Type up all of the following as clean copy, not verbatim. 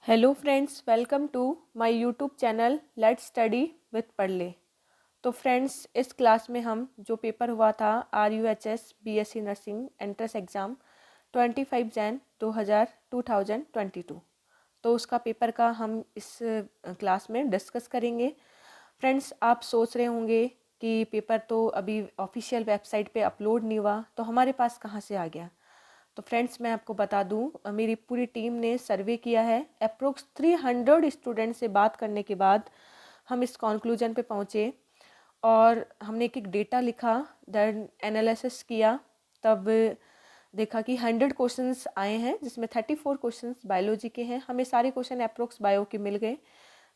Hello friends, welcome to my YouTube channel let's study with पढ़ले। तो friends, इस class में हम जो पेपर हुआ था RUHS BSc nursing entrance exam 25 Jain 2022, तो उसका पेपर का हम इस क्लास में डिस्कस करेंगे। फ्रेंड्स, आप सोच रहे होंगे कि पेपर तो अभी ऑफिशियल वेबसाइट पे अपलोड नहीं हुआ, तो हमारे पास कहाँ से आ गया। तो फ्रेंड्स, मैं आपको बता दूं, मेरी पूरी टीम ने सर्वे किया है। अप्रोक्स 300 स्टूडेंट से बात करने के बाद हम इस कंक्लूजन पे पहुँचे और हमने एक डेटा लिखा, देन एनालिसिस किया। तब देखा कि 100 क्वेश्चंस आए हैं, जिसमें 34 क्वेश्चंस बायोलॉजी के हैं। हमें सारे क्वेश्चन अप्रोक्स बायो के मिल गए,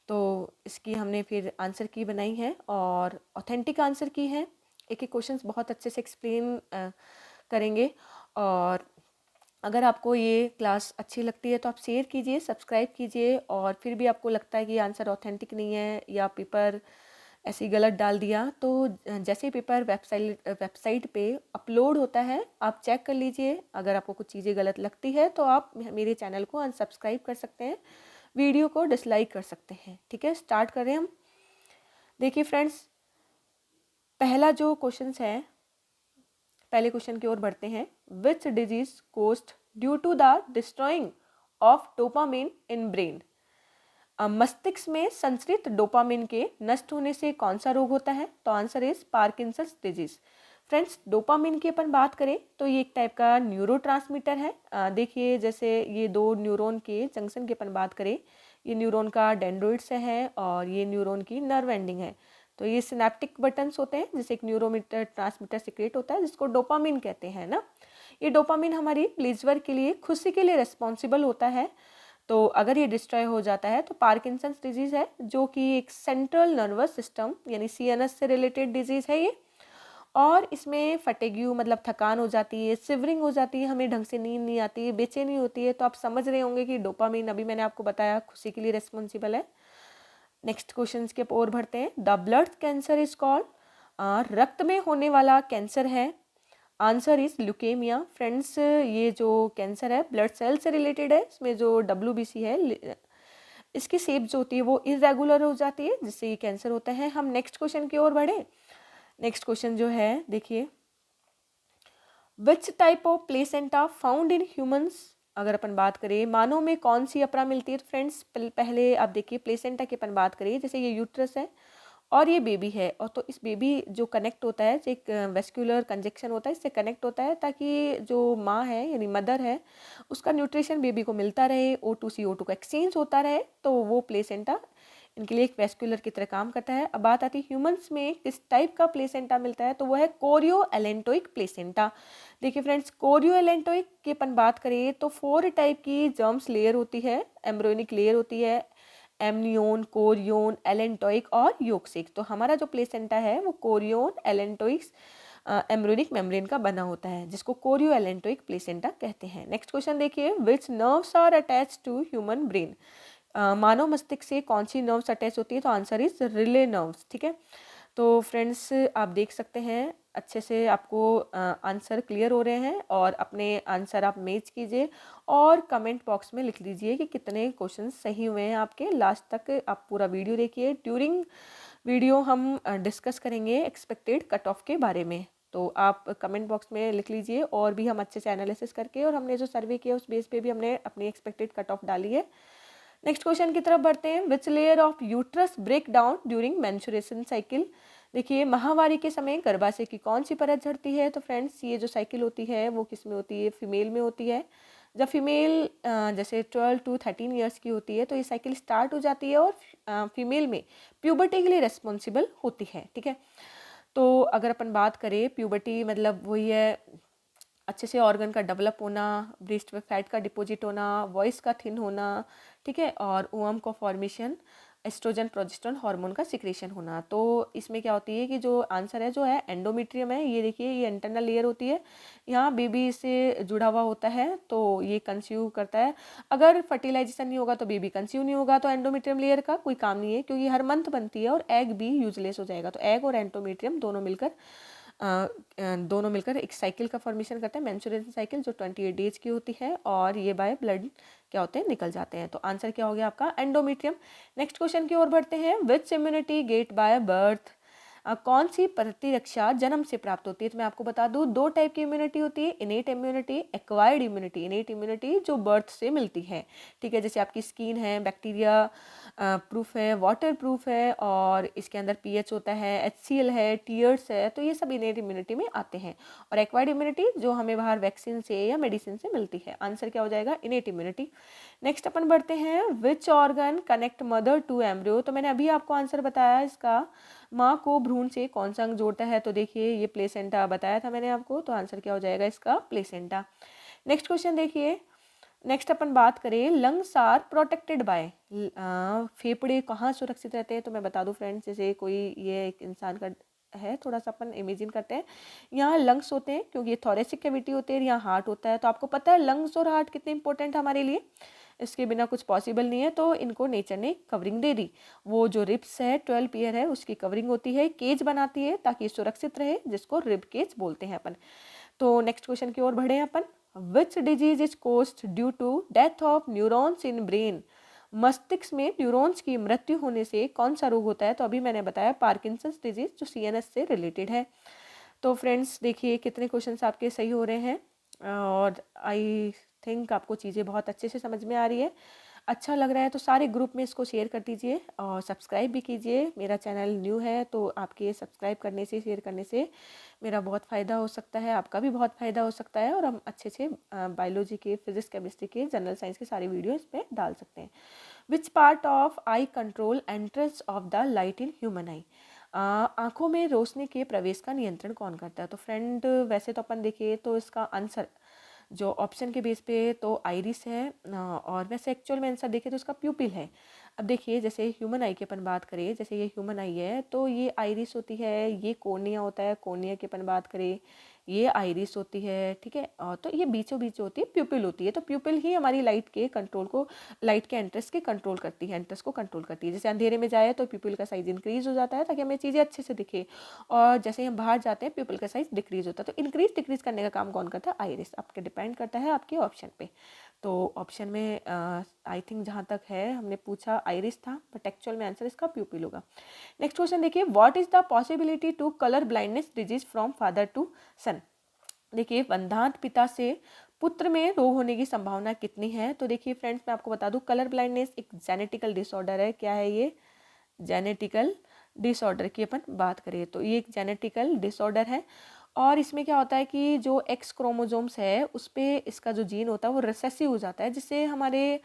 तो इसकी हमने फिर आंसर की बनाई है और ऑथेंटिक आंसर की है। एक एक क्वेश्चंस बहुत अच्छे से एक्सप्लेन करेंगे। और अगर आपको ये क्लास अच्छी लगती है तो आप शेयर कीजिए, सब्सक्राइब कीजिए। और फिर भी आपको लगता है कि आंसर ऑथेंटिक नहीं है या पेपर ऐसे ही गलत डाल दिया, तो जैसे ही पेपर वेबसाइट पे अपलोड होता है आप चेक कर लीजिए। अगर आपको कुछ चीज़ें गलत लगती है तो आप मेरे चैनल को अनसब्सक्राइब कर सकते हैं, वीडियो को डिसलाइक कर सकते हैं। ठीक है, स्टार्ट करें हम। देखिए फ्रेंड्स, पहला जो क्वेश्चन है, पहले क्वेश्चन की ओर बढ़ते हैं। Which disease cost due to the destroying of dopamine in brain. मस्तिष्क में संचरित डोपामिन के नष्ट होने से कौन सा रोग होता है? तो answer is Parkinson's disease. Friends, dopamine की अपन बात करें तो ये एक टाइप का न्यूरोट्रांसमीटर है। देखिए, जैसे ये दो न्यूरॉन के जंक्शन की अपन बात करें, ये न्यूरॉन का डेंड्रोइड से है और ये न्यूरॉन की नर्व एंडिंग है। तो ये सिनेप्टिक बटन्स होते हैं, जैसे एक न्यूरोमीटर ट्रांसमीटर सिक्रेट होता है जिसको डोपामिन कहते हैं ना। ये डोपामिन हमारी प्लेजर के लिए, खुशी के लिए रिस्पॉन्सिबल होता है। तो अगर ये डिस्ट्रॉय हो जाता है तो पार्किंसंस डिजीज है, जो कि एक सेंट्रल नर्वस सिस्टम यानी CNS से रिलेटेड डिजीज है ये। और इसमें फटेग्यू मतलब थकान हो जाती है, सिवरिंग हो जाती है, हमें ढंग से नींद नहीं आती है, बेचैनी होती है। तो आप समझ रहे होंगे कि डोपामिन, अभी मैंने आपको बताया, खुशी के लिए रिस्पॉन्सिबल है। नेक्स्ट क्वेश्चन के ओर बढ़ते हैं। The blood cancer is called, रक्त में होने वाला कैंसर है। Answer is leukaemia. फ्रेंड्स, ये जो कैंसर है ब्लड सेल से रिलेटेड है। इसमें जो WBC है, इसकी शेप जो होती है वो इरेगुलर हो जाती है, जिससे ये कैंसर होता है। हम नेक्स्ट क्वेश्चन की ओर बढ़े। नेक्स्ट क्वेश्चन जो है, देखिए, which type of placenta found in humans. अगर अपन बात करें मानव में कौन सी अपरा मिलती है, तो फ्रेंड्स पहले आप देखिए प्लेसेंटा की अपन बात करिए। जैसे ये यूट्रस है और ये बेबी है, और तो इस बेबी जो कनेक्ट होता है, जो एक वेस्कुलर कंजक्शन होता है, इससे कनेक्ट होता है ताकि जो माँ है यानी मदर है, उसका न्यूट्रिशन बेबी को मिलता रहे, O2 CO2 का एक्सचेंज होता रहे। तो वो प्लेसेंटा इनके लिए एक वेस्कुलर की तरह काम करता है। अब बात आती है ह्यूमंस में किस टाइप का प्लेसेंटा मिलता है, तो वो है कोरियो एलेंटोइक प्लेसेंटा। देखिए फ्रेंड्स, कोरियो एलेंटोइक की अपन बात करें तो 4 टाइप की जर्म्स लेयर होती है, एम्ब्रियोनिक लेयर होती है, एमनियोन, कोरियोन, एलेंटोइक और योक्सिक। तो हमारा जो प्लेसेंटा है वो कोरियोन, एलेंटोइक्स, एम्ब्रियोनिक मेम्ब्रेन का बना होता है, जिसको कोरियो एलेंटोइक प्लेसेंटा कहते हैं। नेक्स्ट क्वेश्चन देखिए, which nerves are attach to human brain. मानव मस्तिष्क से कौन सी नर्व्स अटैच होती है, तो आंसर इज रिले नर्व्स। ठीक है, तो फ्रेंड्स आप देख सकते हैं अच्छे से आपको आंसर क्लियर हो रहे हैं, और अपने आंसर आप मैच कीजिए और कमेंट बॉक्स में लिख लीजिए कि कितने क्वेश्चन सही हुए हैं आपके। लास्ट तक आप पूरा वीडियो देखिए। ड्यूरिंग वीडियो हम डिस्कस करेंगे एक्सपेक्टेड कट ऑफ के बारे में, तो आप कमेंट बॉक्स में लिख लीजिए। और भी हम अच्छे से एनालिसिस करके, और हमने जो सर्वे किया उस बेस पे भी हमने अपनी एक्सपेक्टेड कट ऑफ डाली है। नेक्स्ट क्वेश्चन की तरफ बढ़ते हैं। Which layer of uterus break down during menstruation cycle. देखिए, माहवारी के समय गर्भाशय की कौन सी परत झड़ती है, तो फ्रेंड्स ये जो साइकिल होती है वो किस में होती है, फीमेल में होती है। जब फीमेल जैसे 12 to 13 ईयर्स की होती है तो ये साइकिल स्टार्ट हो जाती है, और फीमेल में प्यूबर्टी के लिए रेस्पॉन्सिबल होती है। ठीक है, तो अगर अपन बात करें, प्यूबर्टी मतलब वही है अच्छे से ऑर्गन का डेवलप होना, ब्रेस्ट में फैट का डिपॉजिट होना, वॉइस का थिन होना, ठीक है, और ओवम का फॉर्मेशन, एस्ट्रोजन प्रोजेस्टेरोन हार्मोन का सिक्रेशन होना। तो इसमें क्या होती है कि जो आंसर है जो है एंडोमेट्रियम है। ये देखिए, ये इंटरनल लेयर होती है, यहाँ बेबी से जुड़ा हुआ होता है, तो ये कंसीव करता है। अगर फर्टिलाइजेशन नहीं होगा तो बेबी कंसीव नहीं होगा, तो एंडोमेट्रियम लेयर का कोई काम नहीं है, क्योंकि हर मंथ बनती है और एग भी यूजलेस हो जाएगा। तो एग और एंडोमेट्रियम दोनों मिलकर दोनों मिलकर एक साइकिल का फॉर्मेशन करते हैं, मेंस्ट्रुएशन साइकिल, जो 28 डेज की होती है, और ये बाय ब्लड क्या होते हैं, निकल जाते हैं। तो आंसर क्या हो गया आपका, एंडोमेट्रियम। नेक्स्ट क्वेश्चन की ओर बढ़ते हैं। विच इम्यूनिटी गेट बाय बर्थ, कौन सी प्रतिरक्षा जन्म से प्राप्त होती है? तो मैं आपको बता दूं, दो टाइप की इम्यूनिटी होती है, innate immunity, acquired immunity. Innate immunity जो बर्थ से मिलती है, ठीक है, जैसे आपकी स्किन है, बैक्टीरिया प्रूफ है, वाटर प्रूफ है, और इसके अंदर पीएच होता है, HCl है, टीयर्स है, तो ये सब इनेट इम्यूनिटी में आते हैं। और एक्वायर्ड इम्यूनिटी जो हमें बाहर वैक्सीन से या मेडिसिन से मिलती है। आंसर क्या हो जाएगा, इनेट इम्यूनिटी। नेक्स्ट अपन बढ़ते हैं। Which organ connect mother to embryo, तो मैंने अभी आपको आंसर बताया इसका, माँ को भ्रूण से कौन सा अंग जोड़ता है? तो देखिए ये प्लेसेंटा बताया था मैंने आपको, तो आंसर क्या हो जाएगा इसका, प्लेसेंटा। नेक्स्ट क्वेश्चन देखिए। नेक्स्ट अपन बात करें, लंग्स आर प्रोटेक्टेड बाय, फेफड़े कहाँ सुरक्षित रहते हैं? तो मैं बता दूं फ्रेंड्स, जैसे कोई ये एक इंसान का है, थोड़ा सा अपन इमेजिन करते हैं, यहाँ लंग्स होते हैं क्योंकि ये थोरेसिक कैविटी होती है, यहाँ हार्ट होता है। तो आपको पता है लंग्स और हार्ट कितने इंपॉर्टेंट है हमारे लिए, इसके बिना कुछ पॉसिबल नहीं है, तो इनको नेचर ने कवरिंग दे दी। वो जो रिब्स है, 12 ईयर है, उसकी कवरिंग होती है, केज बनाती है ताकि सुरक्षित रहे, जिसको रिब केज बोलते हैं अपन। तो नेक्स्ट क्वेश्चन की ओर बढ़े अपन। Which disease is caused due to death of neurons in brain, मस्तिष्क में न्यूरॉन्स की मृत्यु होने से कौन सा रोग होता है? तो अभी मैंने बताया पार्किंसंस डिजीज, जो CNS से रिलेटेड है। तो फ्रेंड्स देखिए कितने क्वेश्चंस आपके सही हो रहे हैं, और आई थिंक आपको चीज़ें बहुत अच्छे से समझ में आ रही है। अच्छा लग रहा है तो सारे ग्रुप में इसको शेयर कर दीजिए, और सब्सक्राइब भी कीजिए। मेरा चैनल न्यू है, तो आपके सब्सक्राइब करने से, शेयर करने से मेरा बहुत फ़ायदा हो सकता है, आपका भी बहुत फ़ायदा हो सकता है, और हम अच्छे से बायोलॉजी के, फिजिक्स, केमिस्ट्री के, जनरल साइंस के सारे वीडियो इसमें डाल सकते हैं। विच part of I control entrance of the light in human आई, आँखों में रोशनी के प्रवेश का नियंत्रण कौन करता है? तो फ्रेंड वैसे तो अपन देखिए तो इसका आंसर जो ऑप्शन के बेस पे तो आइरिस है, और वैसे एक्चुअल में आंसर देखें तो इसका प्यूपिल है। अब देखिए जैसे ह्यूमन आई की अपन बात करें, जैसे ये ह्यूमन आई है तो ये आइरिस होती है, ये कॉर्निया होता है, कॉर्निया की अपन बात करें, ये आइरिस होती है, ठीक है, और तो ये बीचों बीच होती है, प्यूपिल होती है। तो प्यूपिल ही हमारी लाइट के कंट्रोल को, लाइट के एंट्रेंस के कंट्रोल करती है, एंट्रेंस को कंट्रोल करती है। जैसे अंधेरे में जाए तो प्यूपिल का साइज इंक्रीज हो जाता है ताकि हमें चीज़ें अच्छे से दिखे, और जैसे हम बाहर जाते हैं प्यूपिल का साइज डिक्रीज होता है। तो इंक्रीज डिक्रीज करने का काम कौन करता है? आइरिस। आपके डिपेंड करता है आपके ऑप्शन पे। तो ऑप्शन में आई थिंक जहाँ तक है हमने पूछा आइरिस था, बट एक्चुअल में आंसर इसका प्यूपिल होगा। नेक्स्ट क्वेश्चन देखिए। What is the possibility to colour blindness disease from father to son, देखिए वंदांत पिता से पुत्र में रोग होने की संभावना कितनी है? तो देखिए फ्रेंड्स मैं आपको बता दूं, कलर ब्लाइंडनेस एक जेनेटिकल डिसऑर्डर है। क्या है ये? जेनेटिकल डिसऑर्डर की अपन बात करें तो ये एक जेनेटिकल डिसऑर्डर है, और इसमें क्या होता है कि जो एक्स क्रोमोसोम्स है उस पर इसका जो जीन होता है वो रिसेसिव हो जाता है, जिससे हमारे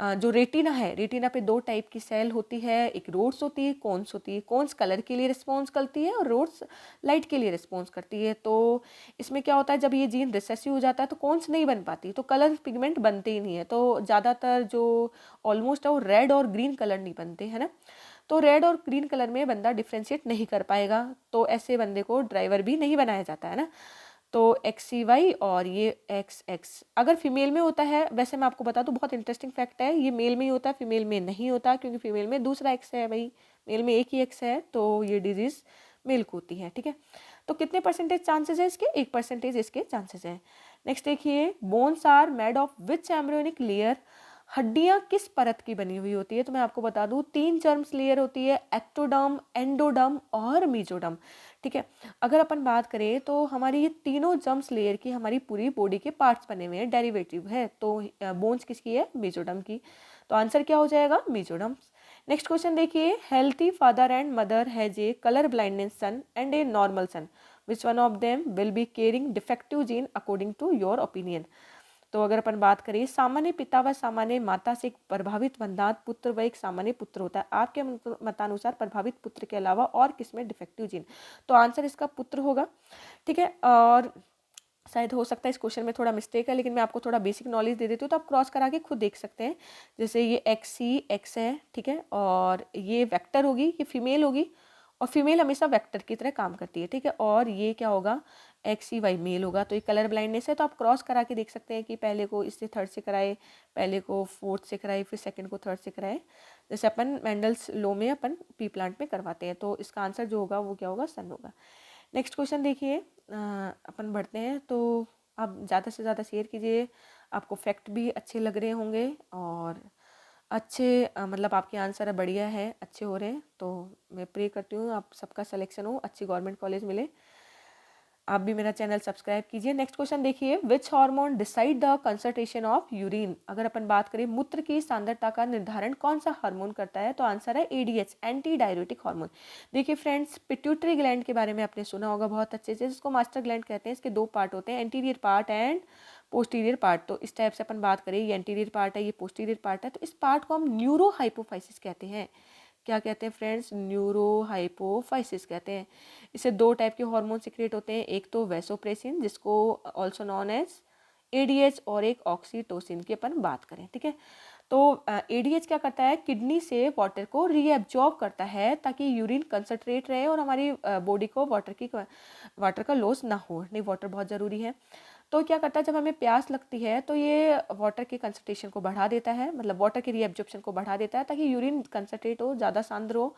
जो रेटिना है, रेटिना पे दो टाइप की सेल होती है, एक रोड्स होती है, कोन्स होती है। कोन्स कलर के लिए रिस्पॉन्स करती है और रोड्स लाइट के लिए रिस्पॉन्स करती है। तो इसमें क्या होता है, जब ये जीन रिसेसिव हो जाता है तो कोन्स नहीं बन पाती, तो कलर पिगमेंट बनते ही नहीं है। तो ज़्यादातर जो ऑलमोस्ट है वो रेड और ग्रीन कलर नहीं बनते, है ना। तो रेड और ग्रीन कलर में बंदा डिफ्रेंशिएट नहीं कर पाएगा, तो ऐसे बंदे को ड्राइवर भी नहीं बनाया जाता है ना। तो XCY और ये XX अगर फीमेल में होता है, वैसे मैं आपको बता दूं बहुत इंटरेस्टिंग फैक्ट है, ये मेल में ही होता है, फीमेल में नहीं होता, क्योंकि फीमेल में दूसरा एक्स है भाई, मेल में एक ही एक्स है, तो ये डिजीज मेल को होती है, ठीक है। तो कितने परसेंटेज चांसेस है इसके? 1% इसके चांसेस है। नेक्स्ट देखिए। Bones are made of which embryonic layer, हड्डियां किस परत की बनी हुई होती है? तो मैं आपको बता दूं 3 जर्म्स लेयर होती है, एक्टोडर्म, एंडोडर्म और मेसोडर्म, ठीक है। अगर अपन बात करें तो हमारी ये तीनों जर्म्स लेयर की हमारी पूरी बॉडी के पार्ट्स बने हुए हैं, डेरिवेटिव है। तो बोन्स किसकी है? मेसोडर्म की। तो आंसर क्या हो जाएगा? मेसोडर्म। नेक्स्ट क्वेश्चन देखिए। Healthy father and mother has a colour blindness son and a normal son, which one of them will be carrying defective gene according to your opinion. तो अगर अपन बात करें, सामान्य पिता व सामान्य माता से एक प्रभावित वंदात पुत्र व एक सामान्य पुत्र होता है, आपके मतानुसार प्रभावित पुत्र के अलावा और किसमें डिफेक्टिव जीन? तो आंसर इसका पुत्र होगा, ठीक है। और शायद हो सकता है इस क्वेश्चन में थोड़ा मिस्टेक है, लेकिन मैं आपको थोड़ा बेसिक नॉलेज दे देती हूँ, तो आप क्रॉस करा के खुद देख सकते हैं। जैसे ये XC है, ठीक है, और ये वेक्टर होगी, ये फीमेल होगी, और फीमेल हमेशा वेक्टर की तरह काम करती है, ठीक है। और ये क्या होगा? XCY मेल होगा। तो ये कलर ब्लाइंडनेस है, तो आप क्रॉस करा के देख सकते हैं कि पहले को इससे थर्ड से कराए, पहले को फोर्थ से कराए, फिर सेकंड को थर्ड से कराए, जैसे अपन मेंडल्स लॉ में अपन पी प्लांट में करवाते हैं। तो इसका आंसर जो होगा वो क्या होगा? सन होगा। नेक्स्ट क्वेश्चन देखिए, अपन बढ़ते हैं। तो आप ज़्यादा से ज़्यादा शेयर कीजिए, आपको फैक्ट भी अच्छे लग रहे होंगे और अच्छे मतलब आपके आंसर बढ़िया है, अच्छे हो रहे हैं। तो मैं प्रे करती हूँ आप सबका सिलेक्शन हो, अच्छी गवर्नमेंट कॉलेज मिले। आप भी मेरा चैनल सब्सक्राइब कीजिए। नेक्स्ट क्वेश्चन देखिए, which hormone decide the concentration of urine. अगर अपन बात करें मूत्र की सांद्रता का निर्धारण कौन सा हार्मोन करता है, तो आंसर है एडीएच, एंटी डाययूरेटिक हार्मोन। देखिए फ्रेंड्स, पिट्यूटरी ग्लैंड के बारे में आपने सुना होगा बहुत अच्छे से, जिसको मास्टर ग्लैंड कहते हैं। इसके दो पार्ट होते हैं, anterior part and posterior part. तो इस टाइप से अपन बात करें, ये एंटीरियर पार्ट है, ये पोस्टीरियर पार्ट है। तो इस पार्ट को हम न्यूरोहाइपोफाइसिस कहते हैं। क्या कहते हैं फ्रेंड्स? न्यूरोहाइपोफाइसिस कहते हैं। इससे दो टाइप के हार्मोन सिक्रेट होते हैं, एक तो वैसोप्रेसिन जिसको ऑल्सो नॉन एज एडीएच, और एक ऑक्सीटोसिन की अपन बात करें, ठीक है। तो एडीएच क्या करता है, किडनी से वाटर को रीएब्जॉर्ब करता है ताकि यूरिन कंसंट्रेट रहे और हमारी बॉडी को वाटर का लॉस ना हो। नहीं, वाटर बहुत ज़रूरी है। तो क्या करता है, जब हमें प्यास लगती है तो ये वाटर के कंसंट्रेशन को बढ़ा देता है, मतलब वाटर की रीएब्जॉर्प्शन को बढ़ा देता है ताकि यूरिन कंसंट्रेट हो, ज़्यादा सांद्र हो।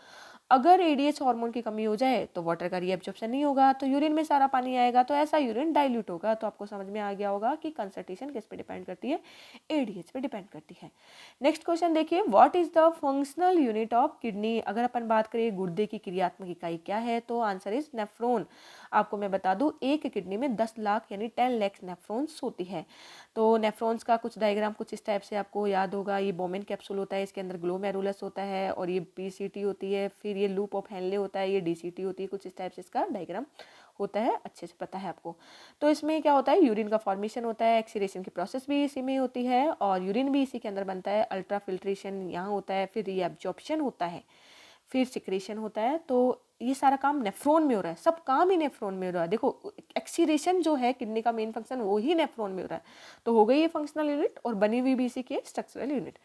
अगर एडीएच हार्मोन की कमी हो जाए तो वाटर का रीएब्जॉर्प्शन नहीं होगा, तो यूरिन में सारा पानी आएगा, तो ऐसा यूरिन डाइल्यूट होगा। तो आपको समझ में आ गया होगा कि कंसंट्रेशन किस पे डिपेंड करती है, एडीएच पे डिपेंड करती है। नेक्स्ट क्वेश्चन देखिए, what is the functional unit of kidney. अगर अपन बात करें गुर्दे की क्रियात्मक इकाई क्या है, तो आंसर इज नेफ्रॉन। आपको मैं बता दूं, एक किडनी में 10 लाख यानी 10 लाख नेफ्रॉन्स होती है। तो नेफ्रॉन्स का कुछ डायग्राम कुछ इस टाइप से आपको याद होगा। ये बोमेन कैप्सूल होता है, इसके अंदर ग्लोमेरुलस होता है, और ये पीसीटी होती है, फिर ये लूप ऑफ हेनले होता है, ये डीसीटी होती है। कुछ इस टाइप से इसका डायग्राम होता है, अच्छे से पता है आपको। तो इसमें क्या होता है, यूरिन का फॉर्मेशन होता है, एक्सीरेशन की प्रोसेस भी इसी में होती है, और यूरिन भी इसी के अंदर बनता है। अल्ट्रा फिल्ट्रेशन यहाँ होता है, फिर रीएब्जॉर्प्शन होता है, फिर सिक्रेशन होता है। तो ये सारा काम नेफ्रॉन में हो रहा है, सब काम ही नेफ्रॉन में हो रहा है। देखो, एक्सीरेशन जो है किडनी का मेन फंक्शन, वो ही नेफ्रॉन में हो रहा है। तो हो गई ये फंक्शनल यूनिट, और बनी हुई भी इसी की स्ट्रक्चरल यूनिट।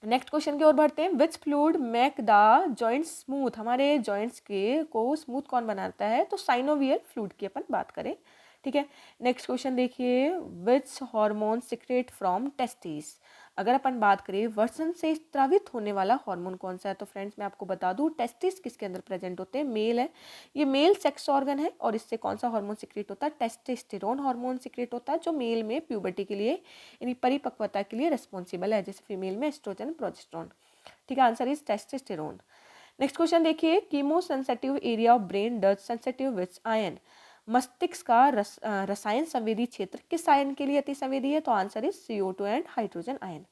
नेक्स्ट क्वेश्चन की ओर बढ़ते हैं, which fluid make the joints smooth. हमारे जॉइंट्स के को स्मूथ कौन बनाता है, तो साइनोवियल फ्लूइड की अपन बात करें, ठीक है। नेक्स्ट क्वेश्चन देखिए, which hormone secrete from testis. अगर अपन बात करें वर्षण से स्रावित होने वाला हार्मोन कौन सा है, तो फ्रेंड्स मैं आपको बता दूं, टेस्टिस किसके अंदर प्रेजेंट होते हैं, मेल है। ये मेल सेक्स ऑर्गन है, और इससे कौन सा हार्मोन सिक्रेट होता है, टेस्टोस्टेरोन हार्मोन सिक्रेट होता है, जो मेल में प्यूबर्टी के लिए यानी परिपक्वता के लिए रिस्पॉन्सिबल है, जैसे फीमेल में एस्ट्रोजन प्रोजेस्टेरोन, ठीक है। Answer is testosterone. Next question देखिए, chemo sensitive area of brain does sensitive which ion. मस्तिष्क का रसायन संवेदी क्षेत्र किस आयन के लिए अति संवेदी है, तो answer is CO2 and hydrogen ion.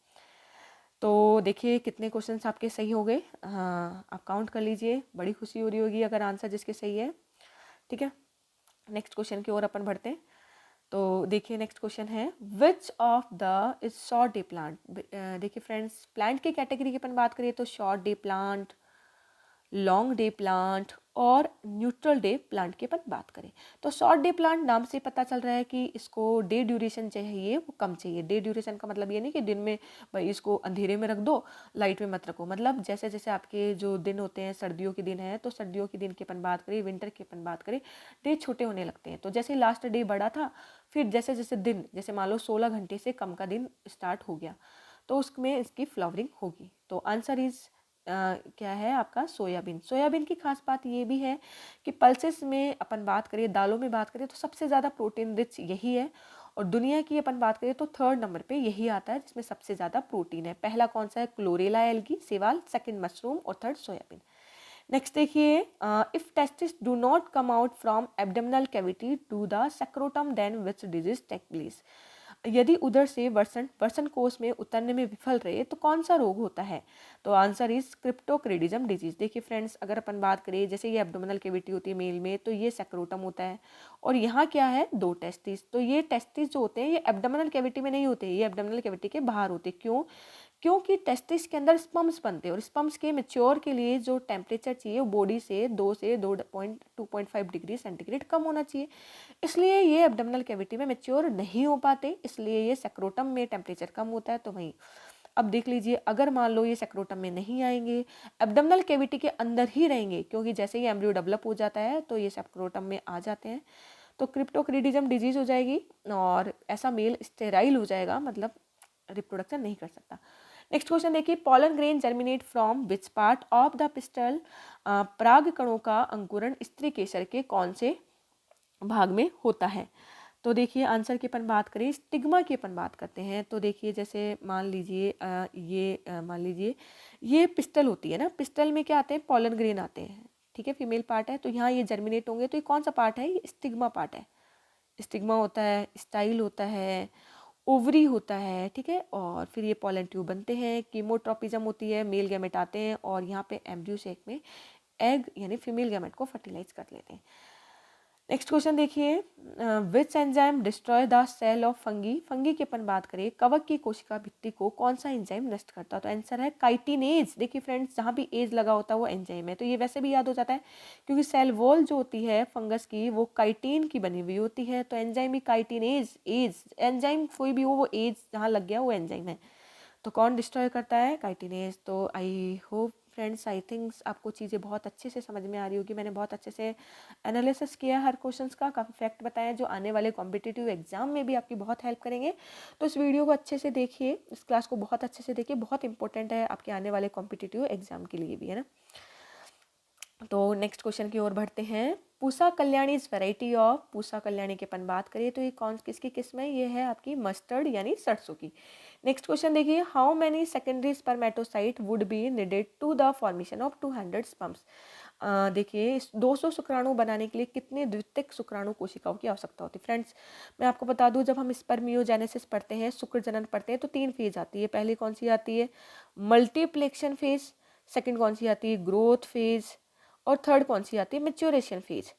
तो देखिए कितने क्वेश्चंस आपके सही हो गए, हाँ आप काउंट कर लीजिए, बड़ी खुशी हो रही होगी अगर आंसर जिसके सही है, ठीक है। नेक्स्ट क्वेश्चन की ओर अपन बढ़ते हैं। तो देखिए नेक्स्ट क्वेश्चन है, विच of the is short day plant. देखिए फ्रेंड्स, प्लांट की कैटेगरी की अपन बात करिए तो short day plant, long day plant और न्यूट्रल डे प्लांट की अपन बात करें, तो शॉर्ट डे प्लांट नाम से पता चल रहा है कि इसको डे ड्यूरेशन चाहिए वो कम चाहिए। डे ड्यूरेशन का मतलब ये नहीं कि दिन में भाई इसको अंधेरे में रख दो, लाइट में मत रखो। मतलब जैसे जैसे आपके जो दिन होते हैं, सर्दियों के दिन है तो सर्दियों के दिन की अपन बात करें, विंटर की अपन बात करें, डे छोटे होने लगते हैं। तो जैसे लास्ट डे बड़ा था, फिर जैसे जैसे दिन, जैसे मान लो 16 घंटे से कम का दिन स्टार्ट हो गया, तो उसमें इसकी फ्लावरिंग होगी। तो आंसर इज क्या है आपका, सोयाबीन। सोयाबीन की खास बात ये भी है कि पल्सेस में अपन बात करें, दालों में बात करें तो सबसे ज़्यादा प्रोटीन रिच यही है, और दुनिया की अपन बात करें तो थर्ड नंबर पे यही आता है जिसमें सबसे ज़्यादा प्रोटीन है। पहला कौन सा है, क्लोरेला एल्गी, सेवाल, सेकंड मशरूम, और थर्ड सोयाबीन। नेक्स्ट देखिए, if testis do not come out from abdominal cavity to the scrotum then which disease take place. यदि उधर से वर्षण कोष में उतरने में विफल रहे तो कौन सा रोग होता है, तो आंसर इज क्रिप्टोक्रेडिज्म डिजीज। देखिए फ्रेंड्स, अगर अपन बात करें, जैसे ये एब्डोमिनल कैविटी होती है मेल में, तो ये सेक्रोटम होता है, और यहाँ क्या है, दो टेस्टिस। तो ये टेस्टिस जो होते हैं ये एब्डोमिनल कैविटी में नहीं होते, ये एब्डोमिनल कैविटी के बाहर होते। क्यों? क्योंकि टेस्टिस के अंदर स्पम्स बनते हैं, और स्पम्स के मेच्योर के लिए जो टेम्परेचर चाहिए वो बॉडी से 2.5 डिग्री सेंटीग्रेड कम होना चाहिए, इसलिए ये एब्डोमिनल कैविटी में मेच्योर नहीं हो पाते, इसलिए ये सेक्रोटम में टेम्परेचर कम होता है। तो वहीं अब देख लीजिए, अगर मान लो ये सेक्रोटम में नहीं आएंगे, एब्डोमिनल कैविटी के अंदर ही रहेंगे, क्योंकि जैसे ही एम्ब्रियो डेवलप हो जाता है तो ये सेक्रोटम में आ जाते हैं, तो क्रिप्टोक्रीडिज्म डिजीज हो जाएगी, और ऐसा मेल स्टेराइल हो जाएगा, मतलब रिप्रोडक्शन नहीं कर सकता। नेक्स्ट क्वेश्चन देखिए, pollen grain germinate from which part of the pistil, पराग कणों का अंकुरण स्त्री केसर के कौन से भाग में होता है। तो देखिए आंसर की अपन बात करें, स्टिग्मा की अपन बात करते हैं। तो देखिए जैसे मान लीजिए मान लीजिए ये पिस्टल होती है ना, पिस्टल में क्या आते हैं, पॉलन ग्रेन आते हैं, ठीक है, फीमेल पार्ट है, तो यहाँ ये जर्मिनेट होंगे, तो ये कौन सा पार्ट है, ये स्टिग्मा पार्ट है। स्टिग्मा होता है, स्टाइल होता है, ओवरी होता है, ठीक है, और फिर ये पॉलन ट्यूब बनते हैं, कीमोट्रोपिज्म होती है, मेल गैमेट आते हैं और यहाँ पे एम्ब्रियो सेक में एग यानी फीमेल गैमेट को फर्टिलाइज कर लेते हैं। नेक्स्ट क्वेश्चन देखिए, which enzyme destroy the cell of fungi, fungi की अपन बात करें, कवक की कोशिका भित्ति को कौन सा एंजाइम नष्ट करता है। तो आंसर है काइटिनेज। देखिए फ्रेंड्स, जहाँ भी एज लगा होता है वो एंजाइम है, तो ये वैसे भी याद हो जाता है क्योंकि सेल वॉल जो होती है फंगस की वो काइटिन की बनी हुई होती है, तो एंजाइम भी काइटिनेज। एज एंजाइम कोई भी हो, वो एज जहाँ लग गया वो एंजाइम है, तो कौन डिस्ट्रॉय करता है, काइटिनेज। तो I hope friends, I think आपको चीज़ें बहुत अच्छे से समझ में आ रही होगी। मैंने बहुत अच्छे से एनालिसिस किया हर क्वेश्चंस का, काफ़ी फैक्ट बताया जो आने वाले कॉम्पिटिटिव एग्जाम में भी आपकी बहुत हेल्प करेंगे। तो इस वीडियो को अच्छे से देखिए, इस क्लास को बहुत अच्छे से देखिए, बहुत इंपॉर्टेंट है आपके आने वाले कॉम्पिटिटिव एग्जाम के लिए भी, है ना। तो नेक्स्ट क्वेश्चन की ओर बढ़ते हैं, Pusa Kalyani is variety of, Pusa Kalyani की अपन बात करें तो ये कौन किसकी किस्म है, ये है आपकी मस्टर्ड यानी सरसों की। नेक्स्ट क्वेश्चन देखिए, how many secondary spermatocyte would be needed to the formation of 200 sperms. देखिए 200 शुक्राणु बनाने के लिए कितने द्वितीयक शुक्राणु कोशिकाओं की आवश्यकता होती है। फ्रेंड्स मैं आपको बता दूं, जब हम स्पर्मियोजेनेसिस पढ़ते हैं, शुक्र जनन पढ़ते हैं, तो 3 फेज आती है। पहली कौन सी आती है, मल्टीप्लेक्शन फेज, सेकंड कौन सी आती है, ग्रोथ फेज, और थर्ड कौन सी आती है, मैच्योरेशन फेज।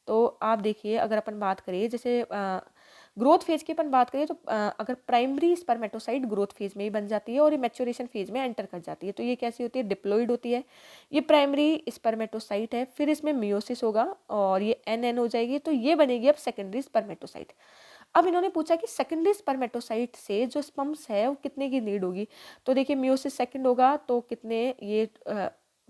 तो आप देखिए अगर अपन बात करें जैसे ग्रोथ फेज की अपन बात करें तो अगर प्राइमरी स्पर्मेटोसाइट ग्रोथ फेज में ही बन जाती है और ये मैच्योरेशन फेज में एंटर कर जाती है, तो ये कैसी होती है, डिप्लॉइड होती है। ये प्राइमरी स्पर्मेटोसाइट है, फिर इसमें मियोसिस होगा और ये एन हो जाएगी, तो ये बनेगी अब सेकेंडरी स्पर्मेटोसाइट। अब इन्होंने पूछा कि सेकेंडरी स्पर्मेटोसाइट से जो स्पर्म्स है वो कितने की नीड होगी। तो देखिए मियोसिस सेकेंड होगा तो कितने, ये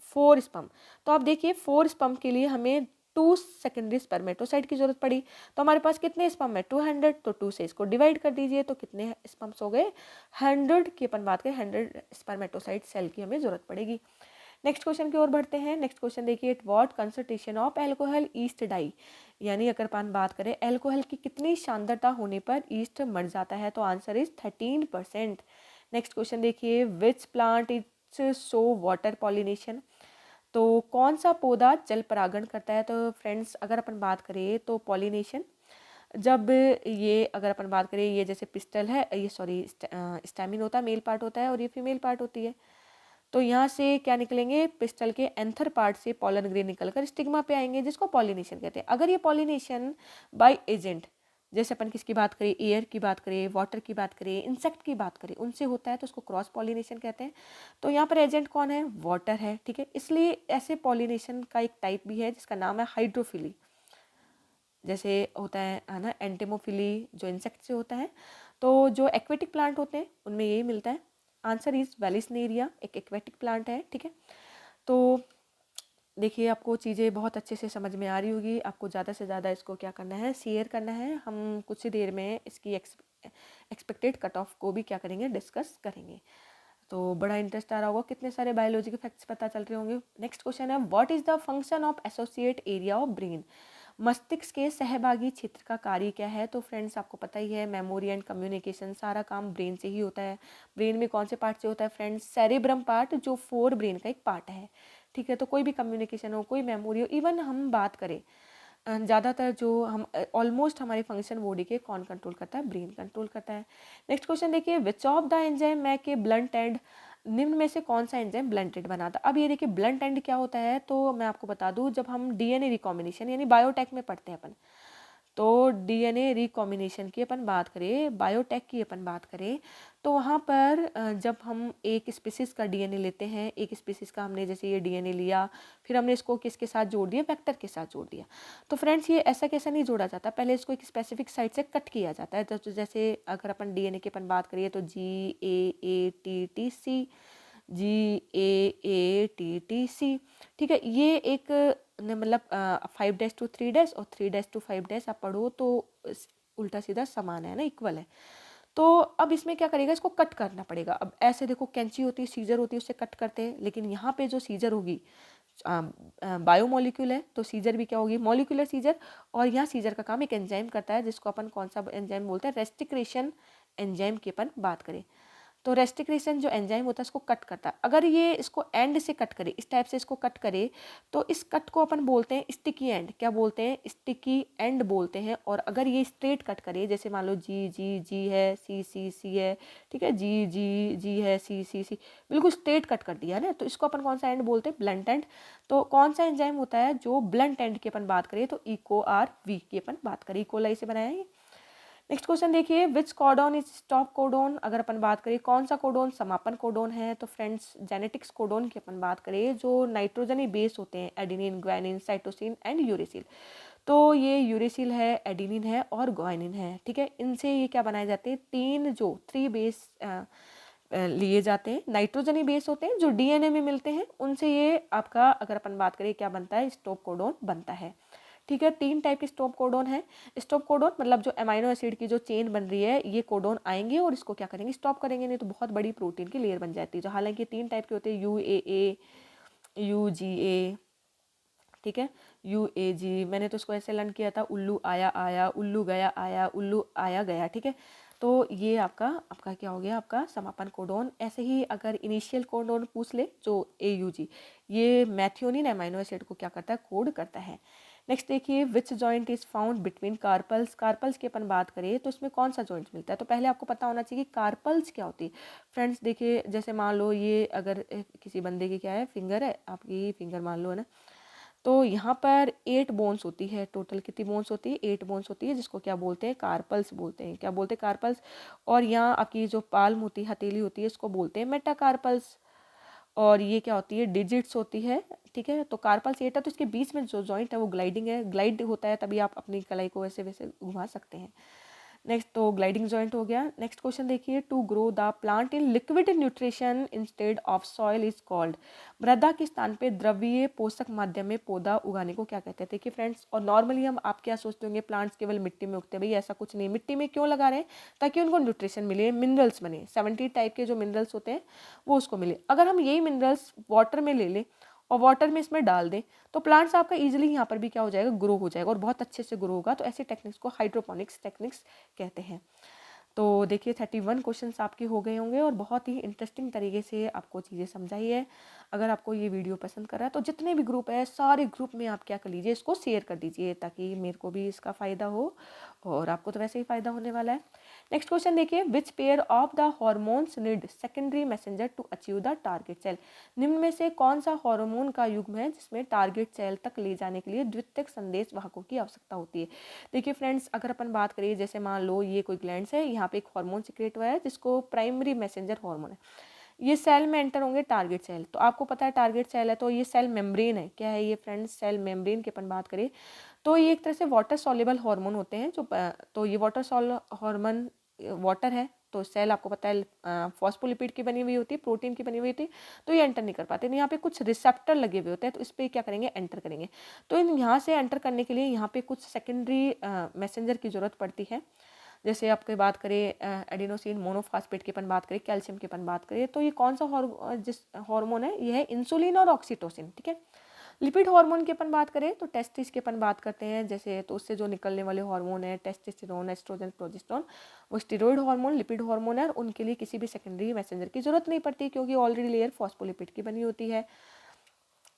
4 स्पर्म। तो आप देखिए 4 स्पर्म के लिए हमें 2 सेकेंडरी स्पर्मेटोसाइट की जरूरत पड़ी, तो हमारे पास कितने स्पर्म है, 200, तो 2 से इसको डिवाइड कर दीजिए, तो कितने स्पर्म्स हो गए, 100 की अपन बात करें, 100 स्पर्मेटोसाइट सेल की हमें जरूरत पड़ेगी। नेक्स्ट क्वेश्चन की ओर बढ़ते हैं। नेक्स्ट क्वेश्चन देखिए, at what concentration of alcohol yeast die, यानी अगर अपन बात करें अल्कोहल की कितनी सांद्रता होने पर ईस्ट मर जाता है, तो आंसर इज 13%। नेक्स्ट क्वेश्चन देखिए, which plant is so water pollination, तो कौन सा पौधा जल परागण करता है। तो फ्रेंड्स अगर अपन बात करें तो पॉलिनेशन, जब ये अगर अपन बात करें, ये जैसे पिस्टल है, ये सॉरी स्टैमिन होता है, मेल पार्ट होता है, और ये फीमेल पार्ट होती है, तो यहाँ से क्या निकलेंगे, पिस्टल के एंथर पार्ट से पॉलन ग्रेन निकलकर स्टिग्मा पे आएंगे, जिसको पॉलिनेशन कहते हैं। अगर ये पॉलिनेशन बाय एजेंट, जैसे अपन किसकी बात करें, एयर की बात करें, वाटर की बात करें, इंसेक्ट की बात करें, उनसे होता है तो उसको क्रॉस पॉलिनेशन कहते हैं। तो यहाँ पर एजेंट कौन है, वाटर है, ठीक है, इसलिए ऐसे पॉलिनेशन का एक टाइप भी है जिसका नाम है हाइड्रोफिली। जैसे होता है ना एंटेमोफिली, जो इंसेक्ट से होता है। तो जो एक्वेटिक प्लांट होते हैं उनमें यही मिलता है। आंसर इज वेलिसनेरिया, एक एक्वेटिक प्लांट है, ठीक है। तो देखिए आपको चीज़ें बहुत अच्छे से समझ में आ रही होगी, आपको ज़्यादा से ज़्यादा इसको क्या करना है, शेयर करना है। हम कुछ ही देर में इसकी एक्सपेक्टेड कट ऑफ को भी क्या करेंगे, डिस्कस करेंगे। तो बड़ा इंटरेस्ट आ रहा होगा, कितने सारे बायोलॉजी के फैक्ट्स पता चल रहे होंगे। नेक्स्ट क्वेश्चन है, what is the function of associate area of brain, मस्तिष्क के सहभागी क्षेत्र का कार्य क्या है। तो फ्रेंड्स आपको पता ही है, मेमोरी एंड कम्युनिकेशन सारा काम ब्रेन से ही होता है। ब्रेन में कौन से पार्ट से होता है फ्रेंड्स, सेरेब्रम पार्ट, जो 4 ब्रेन का एक पार्ट है, ठीक है। तो कोई भी कम्युनिकेशन हो, कोई मेमोरी हो, इवन हम बात करें ज़्यादातर जो हम ऑलमोस्ट हमारे फंक्शन बॉडी के कौन कंट्रोल करता है, ब्रेन कंट्रोल करता है। नेक्स्ट क्वेश्चन देखिए, which of the enzyme make a blunt end, निम्न में से कौन सा एंजाइम ब्लंटेड बनाता। अब ये देखिए ब्लंट एंड क्या होता है, तो मैं आपको बता दूं, जब हम डीएनए रिकॉम्बिनेशन यानी बायोटेक में पढ़ते हैं अपन, तो डीएनए रिकॉम्बिनेशन की अपन बात करें, बायोटेक की अपन बात करें, तो वहाँ पर जब हम एक स्पीसीज़ का डीएनए लेते हैं, एक स्पीसीज़ का हमने जैसे ये डीएनए लिया, फिर हमने इसको किसके साथ जोड़ दिया, वेक्टर के साथ जोड़ दिया। तो फ्रेंड्स ये ऐसा कैसा नहीं जोड़ा जाता, पहले इसको एक स्पेसिफिक साइट से कट किया जाता है। तो जैसे अगर अपन डीएनए की अपन बात करिए तो GAATTC, GAATTC, ठीक है। ये एक मतलब 5' to 3' और 3' to 5' आप पढ़ो तो उल्टा सीधा समान है ना, इक्वल है। तो अब इसमें क्या करेगा, इसको कट करना पड़ेगा। अब ऐसे देखो कैंची होती है, सीजर होती है, उससे कट करते हैं, लेकिन यहाँ पे जो सीजर होगी बायोमोलिक्यूल है, तो सीजर भी क्या होगी, मॉलिक्यूलर सीजर। और यहाँ सीजर का काम एक एंजाइम करता है, जिसको अपन कौन सा एंजाइम बोलते हैं, रेस्टिक्रेशन एंजाइम की अपन बात करें। तो रेस्टिक्रेशन जो एंजाइम होता है इसको कट करता है। अगर ये इसको एंड से कट करे, इस टाइप से इसको कट करे, तो इस कट को अपन बोलते हैं स्टिकी एंड। क्या बोलते हैं, स्टिकी एंड बोलते हैं। और अगर ये स्ट्रेट कट करे, जैसे मान लो जी जी जी है, सी सी सी है, ठीक है, जी जी जी है, सी सी सी, बिल्कुल स्ट्रेट कट कर दिया ना, तो इसको अपन कौन सा एंड बोलते हैं, ब्लंट एंड। तो कौन सा एंजाइम होता है जो ब्लंट एंड की अपन बात करें, तो इको आर वी की अपन बात करें, इकोलाई से बनाया है। नेक्स्ट क्वेश्चन देखिए, विच कोडोन इज स्टॉप कोडोन। अगर अपन बात करें कौन सा कोडोन समापन कोडोन है, तो फ्रेंड्स जेनेटिक्स कोडोन की अपन बात करें, जो नाइट्रोजनी बेस होते हैं, adenine, guanine, cytosine and uracil. तो ये यूरेसिल है, एडेनिन है और ग्वानिन है, ठीक है। इनसे ये क्या बनाए जाते हैं, तीन जो 3 बेस लिए जाते हैं, नाइट्रोजनी बेस होते हैं जो डीएनए में मिलते हैं, उनसे ये आपका अगर अपन बात करें क्या बनता है, स्टॉप कोडोन बनता है, ठीक है। 3 टाइप के स्टॉप कोडोन है। स्टॉप कोडोन मतलब जो अमाइनो एसिड की जो चेन बन रही है, ये कोडोन आएंगे और इसको क्या करेंगे, स्टॉप करेंगे, नहीं तो बहुत बड़ी प्रोटीन की लेयर बन जाती है। जो हालांकि 3 टाइप के होते हैं, UAA, UGA, ठीक है, UAG। मैंने तो इसको ऐसे लर्न किया था, उल्लू आया आया, उल्लू गया आया, उल्लू आया गया, ठीक है। तो ये आपका आपका क्या हो गया, आपका समापन कोडोन। ऐसे ही अगर इनिशियल कोडोन पूछ ले, जो AUG, ये मैथियोनिन अमाइनो एसिड को क्या करता है, कोड करता है। नेक्स्ट देखिए, which joint is found between carpals. Carpals की अपन बात करें तो इसमें कौन सा जॉइंट मिलता है, तो पहले आपको पता होना चाहिए कि कार्पल्स क्या होती है। फ्रेंड्स देखिए, जैसे मान लो ये अगर किसी बंदे की क्या है, फिंगर है, आपकी फिंगर मान लो है ना, तो यहाँ पर 8 बोन्स होती है। टोटल कितनी बोन्स होती है, 8 बोन्स होती है, जिसको क्या बोलते हैं, कार्पल्स बोलते हैं। क्या बोलते हैं, कार्पल्स। और यहाँ आपकी जो पाल्म होती है, हथेली होती है, इसको बोलते हैं मेटाकार्पल्स। और ये क्या होती है, डिजिट्स होती है, ठीक है। तो कार्पल्स 8 है, तो इसके बीच में जो जॉइंट है वो ग्लाइडिंग है, ग्लाइड होता है, तभी आप अपनी कलाई को वैसे वैसे घुमा सकते हैं। नेक्स्ट तो ग्लाइडिंग जॉइंट हो गया। नेक्स्ट क्वेश्चन देखिए, to grow the plant in liquid nutrition instead of soil is called. मृदा के स्थान पे द्रवीय पोषक माध्यम में पौधा उगाने को क्या कहते हैं। देखिए फ्रेंड्स, और नॉर्मली हम आप क्या सोचते होंगे, प्लांट्स केवल मिट्टी में उगते हैं, भाई ऐसा कुछ नहीं। मिट्टी में क्यों लगा रहे हैं, ताकि उनको न्यूट्रिशन मिले, मिनरल्स बने, 70 टाइप के जो मिनरल्स होते हैं वो उसको मिले। अगर हम यही मिनरल्स वाटर में ले लें और वाटर में इसमें डाल दें, तो प्लांट्स आपका इजीली यहाँ पर भी क्या हो जाएगा, ग्रो हो जाएगा, और बहुत अच्छे से ग्रो होगा। तो ऐसी टेक्निक्स को हाइड्रोपोनिक्स टेक्निक्स कहते हैं। तो देखिए 31 क्वेश्चंस आपके हो गए होंगे, और बहुत ही इंटरेस्टिंग तरीके से आपको चीज़ें समझाई है। अगर आपको ये वीडियो पसंद कर रहा है, तो जितने भी ग्रुप है, सारे ग्रुप में आप क्या कर लीजिए, इसको शेयर कर दीजिए, ताकि मेरे को भी इसका फ़ायदा हो और आपको तो वैसे ही फ़ायदा होने वाला है। नेक्स्ट क्वेश्चन देखिए, which pair of the hormones need secondary messenger to achieve the target cell. निम्न में से कौन सा हार्मोन का युग्म है जिसमें टारगेट सेल तक ले जाने के लिए द्वितीयक संदेश वाहकों की आवश्यकता होती है। देखिए फ्रेंड्स, अगर अपन बात करिए, जैसे मान लो ये कोई ग्लैंड्स है, यहाँ पे एक हार्मोन सिक्रेट हुआ है जिसको प्राइमरी मैसेंजर हार्मोन है, ये सेल में एंटर होंगे टारगेट सेल। तो आपको पता है टारगेट सेल है, तो ये सेल मेम्ब्रेन है। क्या है ये फ्रेंड्स, सेल मेम्ब्रेन की अपन बात करें तो ये एक तरह से वाटर सॉल्युबल हार्मोन होते हैं, जो तो ये वाटर हार्मोन वाटर है, तो सेल आपको पता है फॉस्फोलिपिड की बनी हुई होती है, प्रोटीन की बनी हुई होती है, तो ये एंटर नहीं कर पाते। यहाँ पे कुछ रिसेप्टर लगे हुए होते हैं, तो इस पर क्या करेंगे, एंटर करेंगे। तो इन यहाँ से एंटर करने के लिए यहाँ पे कुछ सेकेंडरी मैसेंजर की जरूरत पड़ती है। जैसे आपकी बात करें एडिनोसिन मोनोफॉस्फेट की अपन बात करें, कैल्शियम की अपन बात करें, तो ये कौन सा हार्मोन है, ये है इंसुलिन और ऑक्सीटोसिन, ठीक है। लिपिड हार्मोन की अपन बात करें तो टेस्टिस की अपन बात करते हैं, जैसे तो उससे जो निकलने वाले हार्मोन है, टेस्टोस्टेरोन, एस्ट्रोजन, प्रोजेस्टेरोन, वो स्टेरॉइड हार्मोन, लिपिड हार्मोन है, और उनके लिए किसी भी सेकेंडरी मैसेंजर की जरूरत नहीं पड़ती, क्योंकि ऑलरेडी लेयर फॉस्फोलिपिड की बनी होती है।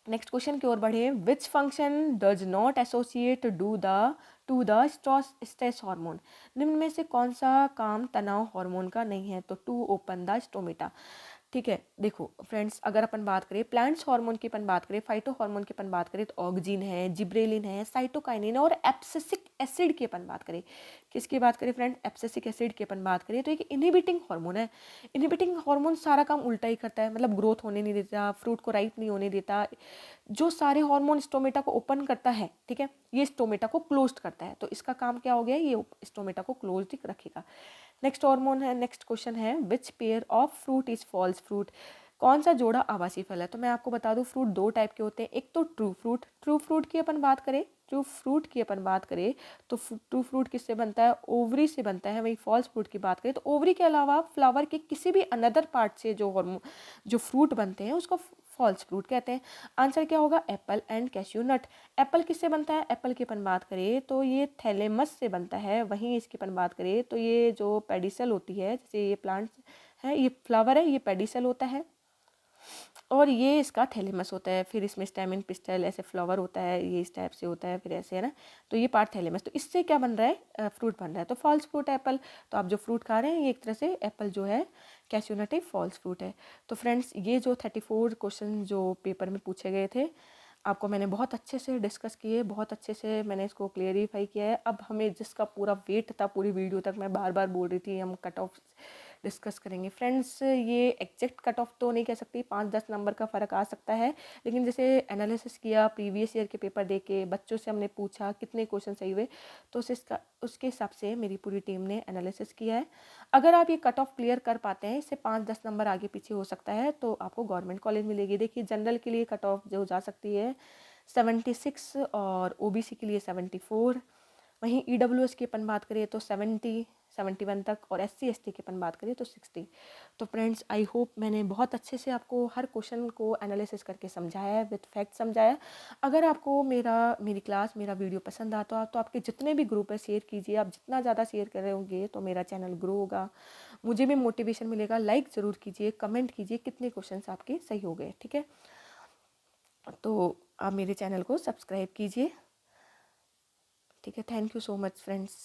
नेक्स्ट क्वेश्चन की ओर बढ़े, which function does not associate to the stress hormone. निम्न में से कौन सा काम तनाव हार्मोन का नहीं है, तो टू ओपन द स्टोमेटा, ठीक है। देखो फ्रेंड्स, अगर अपन बात करें प्लांट्स हार्मोन की अपन बात करें, फाइटो हार्मोन की अपन बात करें, तो ऑक्जिन है, जिब्रेलिन है, साइटोकाइनिन है, और एब्सिसिक एसिड की अपन बात करें, किसकी बात करें फ्रेंड, एब्सिसिक एसिड की अपन बात करें, तो एक इनहिबिटिंग हार्मोन है। इनहिबिटिंग हार्मोन सारा काम उल्टा ही करता है, मतलब ग्रोथ होने नहीं देता, फ्रूट को राइप नहीं होने देता। जो सारे हार्मोन स्टोमेटा को ओपन करता है, ठीक है, ये स्टोमेटा को क्लोज्ड करता है, तो इसका काम क्या हो गया, ये स्टोमेटा को क्लोज्ड रखेगा। नेक्स्ट हार्मोन है, नेक्स्ट क्वेश्चन है, which pair of fruit is false fruit. कौन सा जोड़ा आवासी फल है, तो मैं आपको बता दूं फ्रूट 2 टाइप के होते हैं। एक तो ट्रू फ्रूट की अपन बात करें, ट्रू फ्रूट की अपन बात करें तो ट्रू फ्रूट किससे बनता है, ओवरी से बनता है। वही फॉल्स फ्रूट की बात करें तो ओवरी के अलावा फ्लावर के किसी भी अनदर पार्ट से जो फ्रूट बनते हैं उसको फॉल्स फ्रूट कहते हैं। आंसर क्या होगा, apple and cashew nut. Apple किससे बनता है, एप्पल की अपन बात करें तो ये थैलेमस से बनता है। वहीं इसकी अपन बात करें तो ये जो पेडिसल होती है, जैसे ये प्लांट है, ये फ्लावर है, ये पेडिसल होता है और ये इसका थैलेमस होता है। फिर इसमें स्टेमिन पिस्टल ऐसे फ्लावर होता है, ये इस टाइप से होता है, फिर ऐसे है ना। तो ये पार्ट थैलेमस, तो इससे क्या बन रहा है, फ्रूट बन रहा है। तो फॉल्स फ्रूट एप्पल। तो आप जो फ्रूट खा रहे हैं ये एक तरह से एप्पल जो है कैश्यू नट एक फॉल्स फ्रूट है। तो फ्रेंड्स ये जो 34 क्वेश्चन जो पेपर में पूछे गए थे आपको मैंने बहुत अच्छे से डिस्कस किए, बहुत अच्छे से मैंने इसको क्लियरिफाई किया है। अब हमें जिसका पूरा वेट था पूरी वीडियो तक मैं बार बार बोल रही थी, हम कट ऑफ डिस्कस करेंगे। फ्रेंड्स ये एग्जैक्ट कट ऑफ तो नहीं कह सकती, 5-10 नंबर का फ़र्क आ सकता है, लेकिन जैसे एनालिसिस किया प्रीवियस ईयर के पेपर दे के, बच्चों से हमने पूछा कितने क्वेश्चन सही हुए, तो उसके हिसाब से मेरी पूरी टीम ने एनालिसिस किया है। अगर आप ये कट ऑफ क्लियर कर पाते हैं, इससे 5-10 नंबर आगे पीछे हो सकता है, तो आपको गवर्नमेंट कॉलेज मिलेगी। देखिए जनरल के लिए कट ऑफ जो जा सकती है 76 और ओबीसी के लिए 74, वहीं ईडब्ल्यूएस की अपन बात करें तो 71 तक, और एससी एसटी की अपन बात करें तो 60। तो फ्रेंड्स आई होप मैंने बहुत अच्छे से आपको हर क्वेश्चन को एनालिसिस करके समझाया है, विथ फैक्ट समझाया। अगर आपको मेरी क्लास मेरा वीडियो पसंद आता है तो आपके जितने भी ग्रुप है शेयर कीजिए। आप जितना ज़्यादा शेयर करोगे तो मेरा चैनल ग्रो होगा, मुझे भी मोटिवेशन मिलेगा। लाइक ज़रूर कीजिए, कमेंट कीजिए कितने क्वेश्चन आपके सही हो गए, ठीक है। तो आप मेरे चैनल को सब्सक्राइब कीजिए, ठीक है। Thank you so much friends.